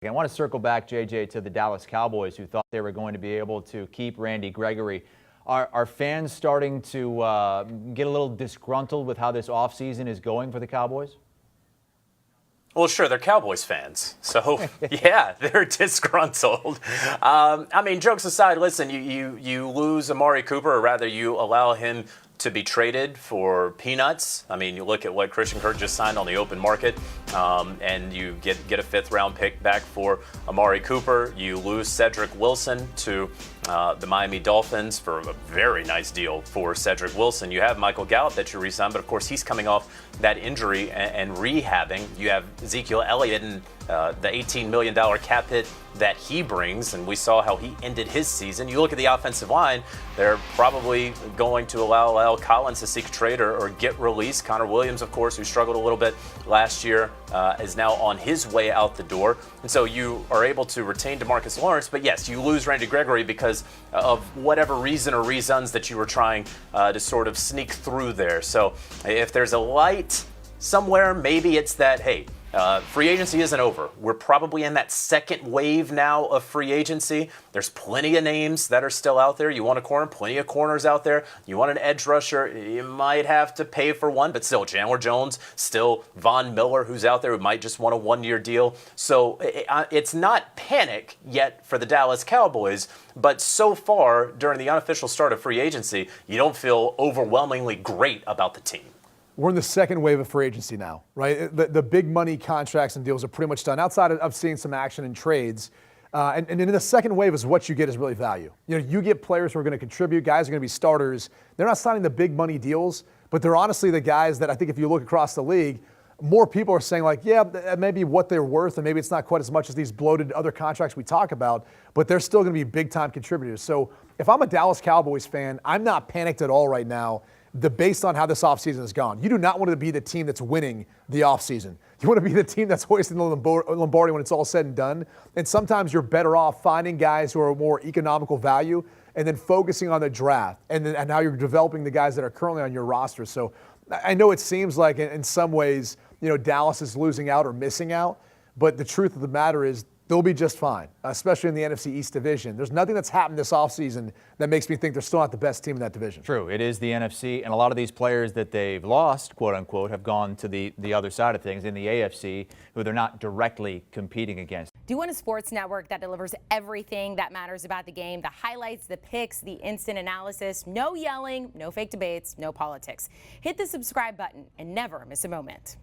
I want to circle back, JJ, to the Dallas Cowboys, who thought they were going to be able to keep Randy Gregory. Are fans starting to get a little disgruntled with how this offseason is going for the Cowboys? Well, sure, they're Cowboys fans. So, yeah, they're disgruntled. I mean, jokes aside, listen, you lose Amari Cooper, or rather you allow him to be traded for peanuts. I mean, you look at what Christian Kirk just signed on the open market, and you get a fifth-round pick back for Amari Cooper. You lose Cedric Wilson to the Miami Dolphins for a very nice deal for Cedric Wilson. You have Michael Gallup that you re-signed, but of course he's coming off that injury and rehabbing. You have Ezekiel Elliott and the $18 million cap hit that he brings, and we saw how he ended his season. You look at the offensive line, they're probably going to allow Al Collins to seek a trade or get released. Connor Williams, of course, who struggled a little bit last year, is now on his way out the door. And so you are able to retain DeMarcus Lawrence, but yes, you lose Randy Gregory because of whatever reason or reasons that you were trying to sort of sneak through there. So if there's a light somewhere, maybe it's that, hey, free agency isn't over. We're probably in that second wave now of free agency. There's plenty of names that are still out there. You want a corner, plenty of corners out there. You want an edge rusher, you might have to pay for one, but still Chandler Jones, still Von Miller, who's out there who might just want a one-year deal. So it's not panic yet for the Dallas Cowboys, but so far during the unofficial start of free agency, you don't feel overwhelmingly great about the team. We're in the second wave of free agency now, right? The big money contracts and deals are pretty much done outside of seeing some action in trades. And in the second wave is what you get is really value. You know, you get players who are going to contribute, guys who are going to be starters. They're not signing the big money deals, but they're honestly the guys that I think if you look across the league, more people are saying like, yeah, that may be what they're worth, and maybe it's not quite as much as these bloated other contracts we talk about, but they're still going to be big time contributors. So if I'm a Dallas Cowboys fan, I'm not panicked at all right now based on how this offseason has gone. You do not want to be the team that's winning the offseason. You want to be the team that's hoisting the Lombardi when it's all said and done. And sometimes you're better off finding guys who are more economical value and then focusing on the draft and how you're developing the guys that are currently on your roster. So I know it seems like in some ways, you know, Dallas is losing out or missing out, but the truth of the matter is they'll be just fine, especially in the NFC East division. There's nothing that's happened this offseason that makes me think they're still not the best team in that division. True. It is the NFC, and a lot of these players that they've lost, quote unquote, have gone to the other side of things in the AFC, who they're not directly competing against. Do you want a sports network that delivers everything that matters about the game? The highlights, the picks, the instant analysis, no yelling, no fake debates, no politics. Hit the subscribe button and never miss a moment.